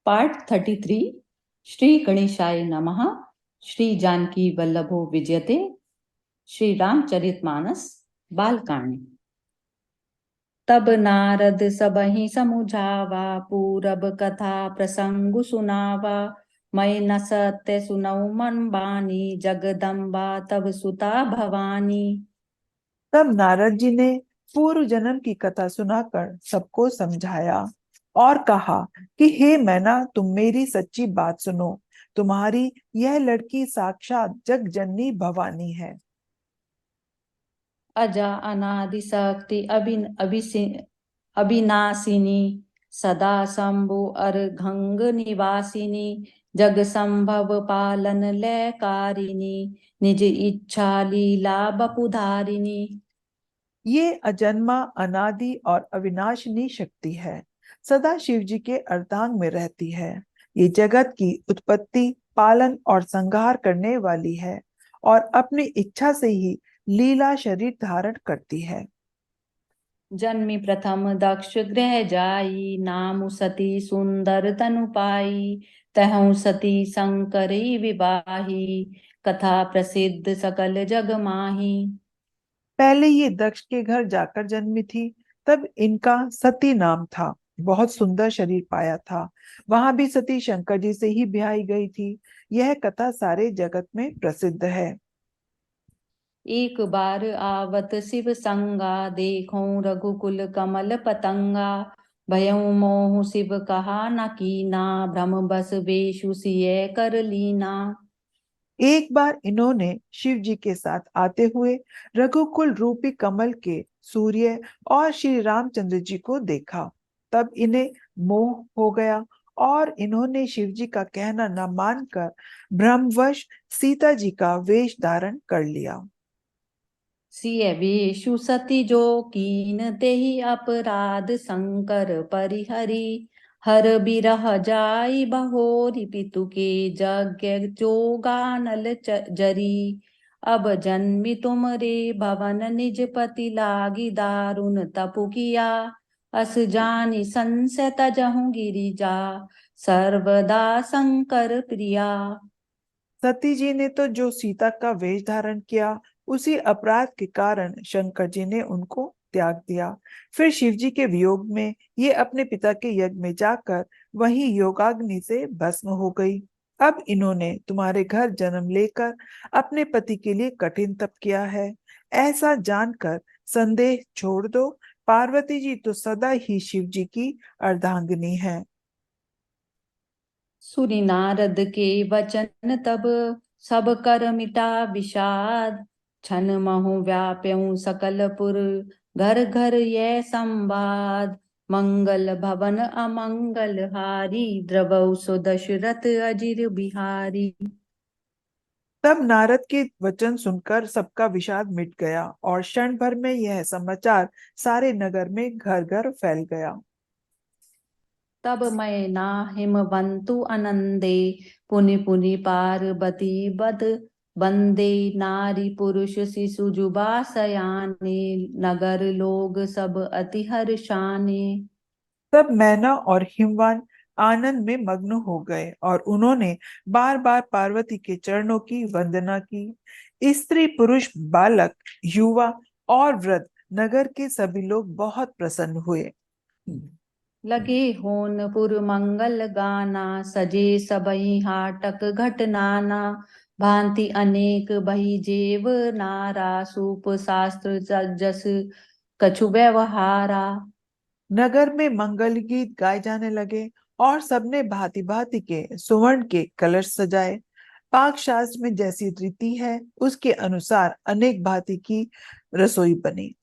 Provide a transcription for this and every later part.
Part 33। Shri गणेशाय नमः। श्री जानकी वल्लभो विजयते। श्री रामचरितमानस बालकांड। तब नारद सबहि समुझावा, पूरब कथा प्रसंग सुनावा। मैं न सत्य सुनऊ मन बानी, जगदम्बा तब सुता भवानी। तब नारद जी ने पूर्व जन्म की कथा सुनाकर सबको समझाया और कहा कि हे मैना, तुम मेरी सच्ची बात सुनो। तुम्हारी यह लड़की साक्षात जगजननी भवानी है। अजा अनादि शक्ति अविनाशिनी, सदा शंभु अर्घंग निवासिनी। जग संभव पालन लयकारिणी, निज इच्छा लीला बपुधारिणी। ये अजन्मा, अनादि और अविनाशिनी शक्ति है। सदा शिव जी के अर्धांग में रहती है। ये जगत की उत्पत्ति, पालन और संहार करने वाली है और अपनी इच्छा से ही लीला शरीर धारण करती है। जन्मी प्रथम दक्ष गृह जाई, नाम सती सुंदर तनु पाई। तहु सती शंकरी विवाही, कथा प्रसिद्ध सकल जग माही। पहले ये दक्ष के घर जाकर जन्मी थी। तब इनका सती नाम था। बहुत सुंदर शरीर पाया था। वहां भी सती शंकर जी से ही ब्याही गई थी। यह कथा सारे जगत में प्रसिद्ध है। एक बार आवत शिव संगा, देखो रघुकुल कमल पतंगा। भयउ मोह शिव कहा न कीना, भ्रम बस बेशु सिय कर लीना। एक बार इन्होंने शिव जी के साथ आते हुए रघुकुल रूपी कमल के सूर्य और श्री रामचंद्र जी को देखा। तब इन्हें मोह हो गया और इन्होंने शिव जी का कहना न मानकर भ्रमवश सीता जी का वेश धारण कर लिया। सिय वेशु सती जो कीन, तेहि अपराध शंकर परिहरी। हर बिरह जाई बहोरी, पितु के यज्ञ जोगानल जरी। अब जन्मी तुम रे भवन, निज पति लागी दारुण तपु किया। अस जानी संशय तजहु गिरिजा, सर्वदा शंकर प्रिया। सती जी ने तो जो सीता का वेश धारण किया, उसी अपराध के कारण शंकर जी ने उनको त्याग दिया। फिर शिव जी के वियोग में ये अपने पिता के यज्ञ में जाकर वहीं योगाग्नि से भस्म हो गई। अब इन्होंने तुम्हारे घर जन्म लेकर अपने पति के लिए कठिन तप किया है। ऐसा जानकर संदेह छोड़ दो। पार्वती जी तो सदा ही शिव जी की अर्धांगिनी है। सुनि नारद के वचन तब, सब कर मिटा विषाद। छन महु व्याप्यऊ सकलपुर, घर घर ये संवाद। मंगल भवन अमंगल हारी, द्रवौ सो दशरथ अजिर बिहारी। तब नारद के वचन सुनकर सबका विषाद मिट गया और क्षण भर में यह समाचार सारे नगर में घर घर फैल गया। तब मैं ना हिमवंतु आनंदे, पुनि पुनि पार्वती बद बंदे। नारी पुरुष शिशु जुबा सयाने, नगर लोग सब अति हर्षाने। तब मैना और हिमवान आनंद में मग्न हो गए और उन्होंने बार बार पार्वती के चरणों की वंदना की। स्त्री पुरुष बालक युवा और वृद्ध, नगर के सभी लोग बहुत प्रसन्न हुए। लगे होनपुर मंगल गाना, सजे सबई हाटक घट नाना। भांति अनेक बही जेव नारा, सूप शास्त्र जस कछु व्यवहारा। नगर में मंगल गीत गाए जाने लगे और सबने भांति भांति के सुवर्ण के कलश सजाए। पाक शास्त्र में जैसी रीति है, उसके अनुसार अनेक भांति की रसोई बनी।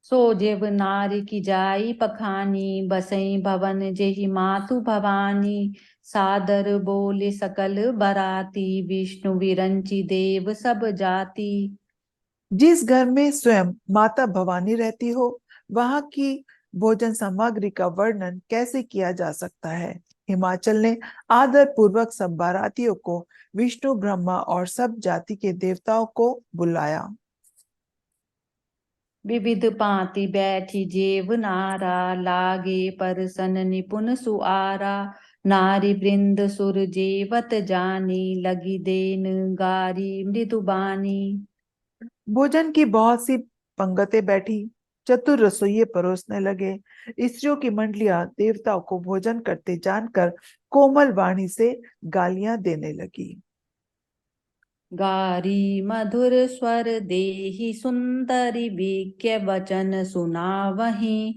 सो जेव नारी की जाई पखानी, बसई भवन जेहि मातु भवानी। सादर बोले सकल बराती, विष्णु विरंची देव सब जाति। जिस घर में स्वयं माता भवानी रहती हो, वहां की भोजन सामग्री का वर्णन कैसे किया जा सकता है। हिमाचल ने आदर पूर्वक सब बारातियों को, विष्णु ब्रह्मा और सब जाति के देवताओं को बुलाया। विविध पांति बैठी जेव नारा, लागे परसन निपुण सुआरा। नारी वृंद सुर जेवत जानी, लगी देन गारी मृदुबानी। भोजन की बहुत सी पंगतें बैठी, चतुर रसोइये परोसने लगे। स्त्रियों की मंडलियां देवताओं को भोजन करते जानकर कोमल वाणी से गालियां देने लगी। गारी मधुर स्वर देहि सुंदरी, विज्ञ वचन सुनावहीं।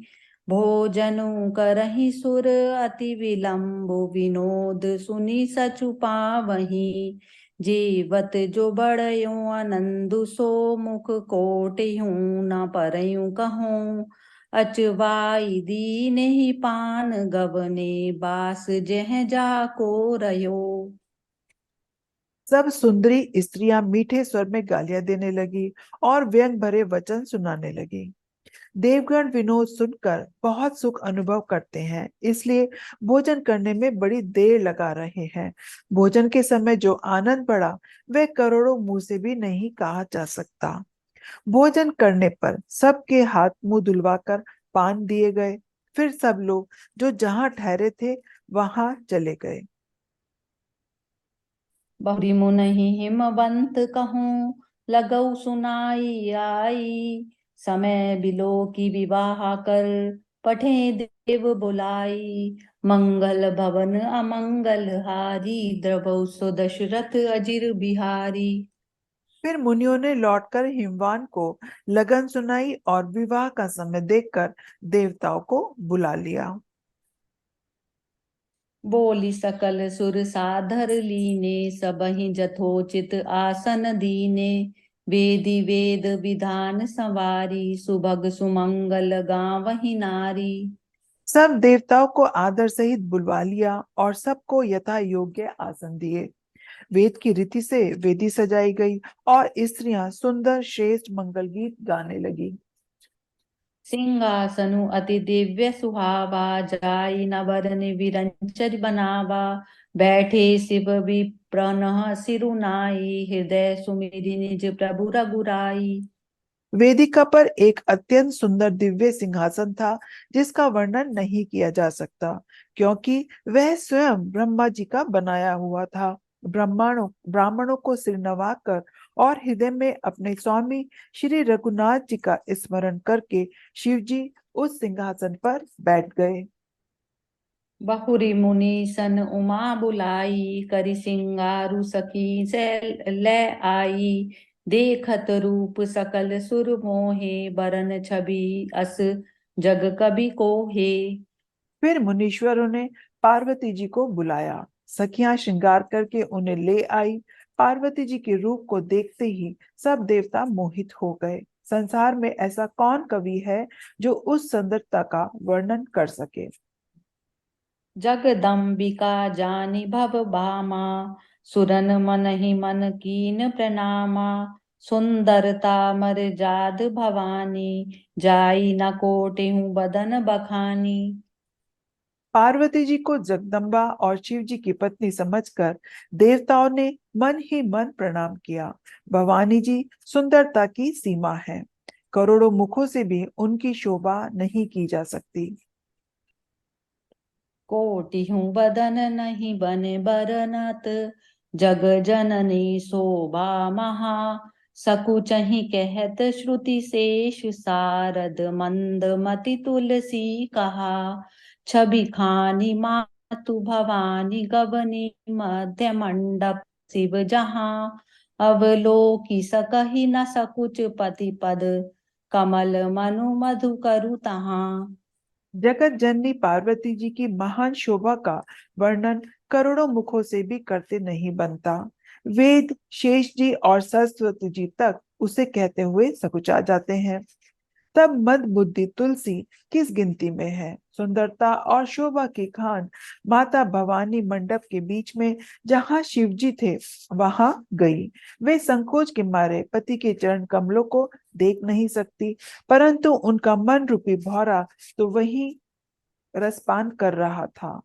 भोजनु करहि सुर अति विलंब, विनोद सुनि सचु पावहीं। जीवत जो बड़यो आनंदु, सो मुख कोटिहूँ न परयूं कहूँ। अचवाई दीन्हि पान गवने, बास जह जाको रयो। सब सुंदरी स्त्रियां मीठे स्वर में गालियां देने लगी और व्यंग भरे वचन सुनाने लगी। देवगण विनोद सुनकर बहुत सुख अनुभव करते हैं, इसलिए भोजन करने में बड़ी देर लगा रहे हैं। भोजन के समय जो आनंद बढ़ा वह करोड़ों मुंह से भी नहीं कहा जा सकता। भोजन करने पर सबके हाथ मुंह धुलवाकर पान दिए गए। फिर सब लोग जो जहां ठहरे थे वहां चले गए। बहुरी मुनहि हिमवंत कहूँ, लगऊ सुनाई आई। समय बिलो की विवाह कर, पठे देव बुलाई। मंगल भवन अमंगल हारी, द्रवौ सो दशरथ अजिर बिहारी। फिर मुनियों ने लौटकर हिमवान को लगन सुनाई और विवाह का समय देखकर देवताओं को बुला लिया। बोली सकल सुर साधर लीने, सबहि जथोचित आसन दीने। वेदी वेद विधान संवारी, सुभग सुमंगल गावहि नारी। सब देवताओं को आदर सहित बुलवा लिया और सबको यथा योग्य आसन दिए। वेद की रीति से वेदी सजाई गई और स्त्रियां सुंदर श्रेष्ठ मंगल गीत गाने लगी। सिंहासनु अति दिव्य सुहावा, जाई नवरन विरंचर बनावा। बैठे शिव विप्रनः सिरुनाई, हृदय सुमिरि निज प्रभु रघुराई। वेदिका पर एक अत्यंत सुंदर दिव्य सिंहासन था, जिसका वर्णन नहीं किया जा सकता, क्योंकि वह स्वयं ब्रह्मा जी का बनाया हुआ था। ब्राह्मणों को सिर नवाकर और हृदय में अपने स्वामी श्री रघुनाथ जी का स्मरण करके शिव जी उस सिंहासन पर बैठ गए। बहुरी मुनि सन उमा बुलाई, करि सिंगारु सखी से लै आई। देखत रूप सकल सुर मोहे, बरन छवि अस जग कवि कोहे। फिर मुनीश्वरों ने पार्वती जी को बुलाया। सखियां श्रृंगार करके उन्हें ले आई। पार्वती जी के रूप को देखते ही सब देवता मोहित हो गए। संसार में ऐसा कौन कवि है जो उस सुंदरता का वर्णन कर सके। जगदम्बिका जानि भव भामा, सुरन मन ही मन कीन प्रणामा। सुंदरता मर जाद भवानी, जाई न कोटिहूँ बदन बखानी। पार्वती जी को जगदम्बा और शिव जी की पत्नी समझकर देवताओं ने मन ही मन प्रणाम किया। भवानी जी सुंदरता की सीमा है, करोड़ों मुखों से भी उनकी शोभा नहीं की जा सकती। कोटिहूँ बदन नहीं बने बरनत, जग जननी शोभा महा। सकुचहि कहत श्रुति शेष, सारद मंद मति तुलसी कहा। छवि खानी मातु भवानी, गवनी मध्य मंडप शिव जहाँ। अवलोकि सकहि न सकुच पति पद, कमल मनु मधु करु तहाँ। जगत जननी पार्वती जी की महान शोभा का वर्णन करोड़ों मुखों से भी करते नहीं बनता। वेद, शेष जी और सरस्वती जी तक उसे कहते हुए सकुचा जाते हैं, तब मद बुद्धि तुलसी किस गिनती में है। सुंदरता और शोभा की खान माता भवानी मंडप के बीच में जहां शिव जी थे वहां गई। वे संकोच के मारे पति के चरण कमलों को देख नहीं सकती, परंतु उनका मन रूपी भौरा तो वही रसपान कर रहा था।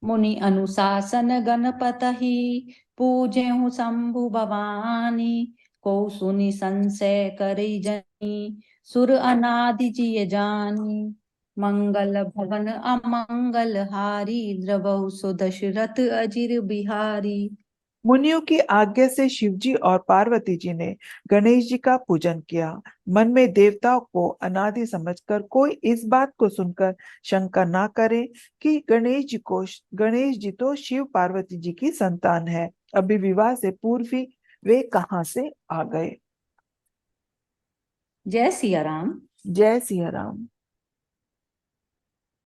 मुनि अनुशासन गणपतहि, पूजेहु शंभु भवानी। को सुनि संशय करी जनी, सुर अनादि जिय जानी। मंगल भवन अमंगल हारी, द्रवहु सो दशरथ अजिर बिहारी। मुनियों की आज्ञा से शिवजी और पार्वती जी ने गणेश जी का पूजन किया। मन में देवताओं को अनादि समझकर कोई इस बात को सुनकर शंका ना करे कि गणेश जी तो शिव पार्वती जी की संतान है, अभी विवाह से पूर्व ही वे कहाँ से आ गए। जय सिया राम। जय सिया राम।